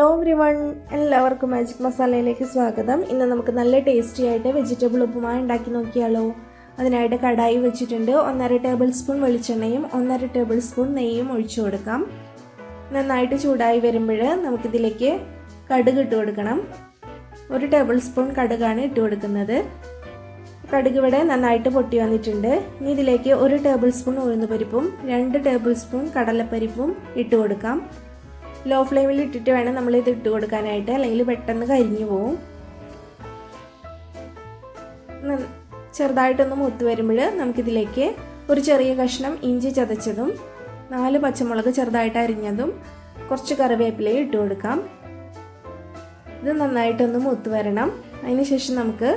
Hello everyone, എല്ലാവർക്കും magic മസാലയിലേക്ക് സ്വാഗതം. ഇന്ന് നമുക്ക് നല്ല ടേസ്റ്റി ആയിട്ട് വെജിറ്റബിൾ ഉപ്പുമാവ് ഉണ്ടാക്കി നോക്കിയാലോ. അതിനായിട്ട് കടായി വെച്ചിട്ടുണ്ട്. 1.5 ടേബിൾ സ്പൂൺ വെളിച്ചെണ്ണയും 1.5 ടേബിൾ സ്പൂൺ നെയ്യും ഒഴിച്ചു കൊടുക്കാം. നന്നായിട്ട് ചൂടായി വരുമ്പോൾ നമുക്കിതിലേക്ക് കടുക് ഇട്ട് കൊടുക്കണം. 1 ടേബിൾ സ്പൂൺ കടുകാണ് ഇട്ട് കൊടുക്കുന്നത്. കടുക് ഇവിടെ നന്നായിട്ട് പൊട്ടി വന്നിട്ടുണ്ട്. ഇനി ഇതിലേക്ക് 1 ടേബിൾ സ്പൂൺ ഉഴുന്നുപരിപ്പും 2 ടേബിൾ സ്പൂൺ കടലപ്പരിപ്പും ഇട്ട് കൊടുക്കാം. ലോ ഫ്ലെയിമിൽ ഇട്ടിട്ട് വേണം നമ്മൾ ഇത് ഇട്ട് കൊടുക്കാനായിട്ട്, അല്ലെങ്കിൽ പെട്ടെന്ന് കരിഞ്ഞു പോവും. ചെറുതായിട്ടൊന്ന് മൂത്ത് വരുമ്പോൾ നമുക്കിതിലേക്ക് ഒരു ചെറിയ കഷ്ണം ഇഞ്ചി ചതച്ചതും 4 പച്ചമുളക് ചെറുതായിട്ട് അരിഞ്ഞതും കുറച്ച് കറിവേപ്പിലയും ഇട്ട് കൊടുക്കാം. ഇത് നന്നായിട്ടൊന്ന് മൂത്ത് വരണം. അതിനുശേഷം നമുക്ക്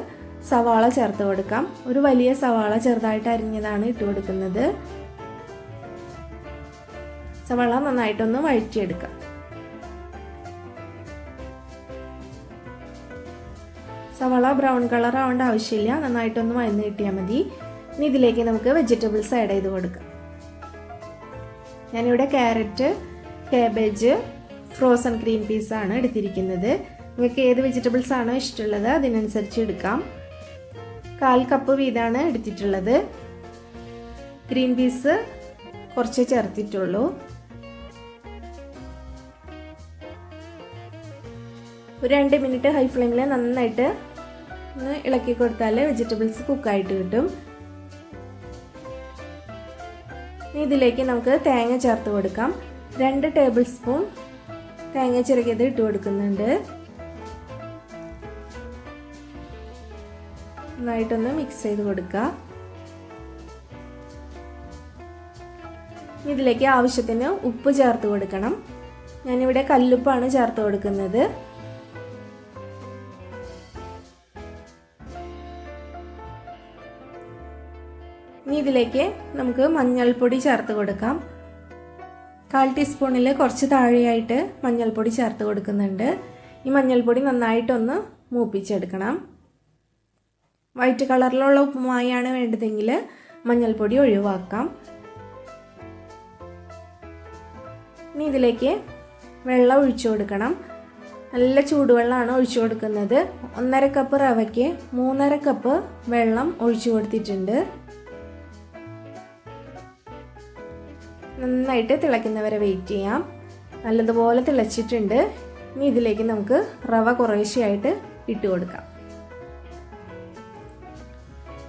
സവാള ചേർത്ത് കൊടുക്കാം. ഒരു വലിയ സവാള ചെറുതായിട്ട് അരിഞ്ഞതാണ് ഇട്ട് കൊടുക്കുന്നത്. സവാള നന്നായിട്ടൊന്ന് വഴറ്റിയെടുക്കാം. സവാള ബ്രൗൺ കളർ ആവേണ്ട ആവശ്യമില്ല, നന്നായിട്ടൊന്ന് വഴന്ന് കിട്ടിയാൽ മതി. ഇനി ഇതിലേക്ക് നമുക്ക് വെജിറ്റബിൾസ് ആഡ് ചെയ്ത് കൊടുക്കാം. ഞാനിവിടെ ക്യാരറ്റ്, കാബേജ്, ഫ്രോസൺ ഗ്രീൻ പീസാണ് എടുത്തിരിക്കുന്നത്. നിങ്ങൾക്ക് ഏത് വെജിറ്റബിൾസ് ആണോ ഇഷ്ടമുള്ളത് അതിനനുസരിച്ച് എടുക്കാം. 1/4 കപ്പ് വീതമാണ് എടുത്തിട്ടുള്ളത്. ഗ്രീൻ പീസ് കുറച്ച് ചേർത്തിട്ടുള്ളൂ. ഒരു 2 മിനിറ്റ് ഹൈ ഫ്ലെയിമിൽ നന്നായിട്ട് ഒന്ന് ഇളക്കി കൊടുത്താൽ വെജിറ്റബിൾസ് കുക്കായിട്ട് കിട്ടും. ഇതിലേക്ക് നമുക്ക് തേങ്ങ ചേർത്ത് കൊടുക്കാം. 2 ടേബിൾ സ്പൂൺ തേങ്ങ ചിരകിയത് ഇട്ട് കൊടുക്കുന്നുണ്ട്. നന്നായിട്ടൊന്ന് മിക്സ് ചെയ്ത് കൊടുക്കുക. ഇതിലേക്ക് ആവശ്യത്തിന് ഉപ്പ് ചേർത്ത് കൊടുക്കണം. ഞാനിവിടെ കല്ലുപ്പാണ് ചേർത്ത് കൊടുക്കുന്നത്. ഇനി ഇതിലേക്ക് നമുക്ക് മഞ്ഞൾപ്പൊടി ചേർത്ത് കൊടുക്കാം. 1/4 ടീസ്പൂണിൽ കുറച്ച് താഴെയായിട്ട് മഞ്ഞൾപ്പൊടി ചേർത്ത് കൊടുക്കുന്നുണ്ട്. ഈ മഞ്ഞൾപ്പൊടി നന്നായിട്ടൊന്ന് മൂപ്പിച്ചെടുക്കണം. വൈറ്റ് കളറിലുള്ള ഉപ്പുമായാണ് വേണ്ടതെങ്കിൽ മഞ്ഞൾപ്പൊടി ഒഴിവാക്കാം. ഇനി ഇതിലേക്ക് വെള്ളം ഒഴിച്ചു കൊടുക്കണം. നല്ല ചൂടുവെള്ളമാണ് ഒഴിച്ചു കൊടുക്കുന്നത്. 1.5 കപ്പ് റവയ്ക്ക് 3.5 കപ്പ് വെള്ളം ഒഴിച്ചു കൊടുത്തിട്ടുണ്ട്. നന്നായിട്ട് തിളയ്ക്കുന്നവരെ വെയിറ്റ് ചെയ്യാം. നല്ലതുപോലെ തിളച്ചിട്ടുണ്ട്. ഇനി ഇതിലേക്ക് നമുക്ക് റവ കുറേശ്ശെയായിട്ട് ഇട്ട് കൊടുക്കാം.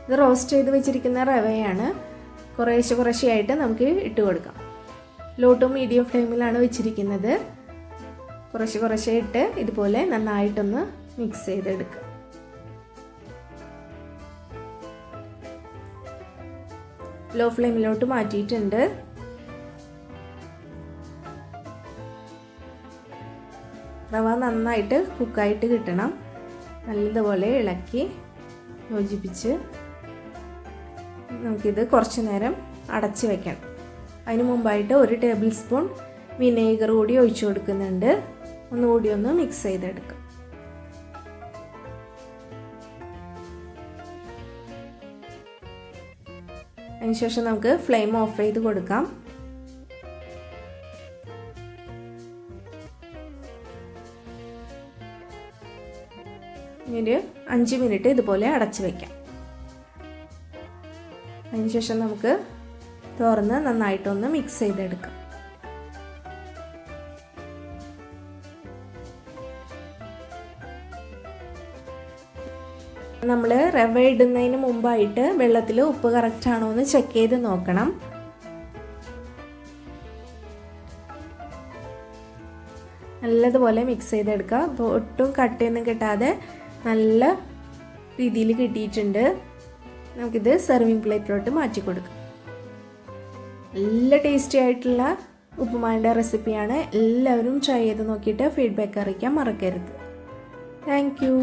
ഇത് റോസ്റ്റ് ചെയ്ത് വെച്ചിരിക്കുന്ന റവയാണ്. കുറേശ്ശെയായിട്ട് നമുക്ക് ഇട്ട് കൊടുക്കാം. ലോ ടു മീഡിയം ഫ്ലെയിമിലാണ് വെച്ചിരിക്കുന്നത്. കുറേശ്ശെ ഇട്ട് ഇതുപോലെ നന്നായിട്ടൊന്ന് മിക്സ് ചെയ്തെടുക്കുക. ലോ ഫ്ലെയിമിലോട്ട് മാറ്റിയിട്ടുണ്ട്. റവ നന്നായിട്ട് കുക്കായിട്ട് കിട്ടണം. നല്ലതുപോലെ ഇളക്കി യോജിപ്പിച്ച് നമുക്കിത് കുറച്ച് നേരം അടച്ച് വെക്കണം. അതിന് മുമ്പായിട്ട് 1 ടേബിൾ സ്പൂൺ വിനേഗർ കൂടി ഒഴിച്ചു കൊടുക്കുന്നുണ്ട്. ഒന്നുകൂടി ഒന്ന് മിക്സ് ചെയ്തെടുക്കാം. അതിനുശേഷം നമുക്ക് ഫ്ലെയിം ഓഫ് ചെയ്ത് കൊടുക്കാം. ഒരു 5 മിനിറ്റ് ഇതുപോലെ അടച്ചു വയ്ക്കാം. അതിനുശേഷം നമുക്ക് തുറന്ന് നന്നായിട്ടൊന്ന് മിക്സ് ചെയ്തെടുക്കാം. നമ്മൾ റവ ഇടുന്നതിന് മുമ്പായിട്ട് വെള്ളത്തിൽ ഉപ്പ് കറക്റ്റ് ആണോ എന്ന് ചെക്ക് ചെയ്ത് നോക്കണം. നല്ലതുപോലെ മിക്സ് ചെയ്തെടുക്കുക. അപ്പോൾ ഒട്ടും കട്ടയൊന്നും കിട്ടാതെ നല്ല രീതിയിൽ കിട്ടിയിട്ടുണ്ട്. നമുക്കിത് സെർവിങ് പ്ലേറ്റിലോട്ട് മാറ്റി കൊടുക്കാം. നല്ല ടേസ്റ്റി ആയിട്ടുള്ള ഉപ്പുമാവിൻ്റെ റെസിപ്പിയാണ്. എല്ലാവരും ട്രൈ ചെയ്ത് നോക്കിയിട്ട് ഫീഡ്ബാക്ക് അറിയിക്കാൻ മറക്കരുത്. Thank you.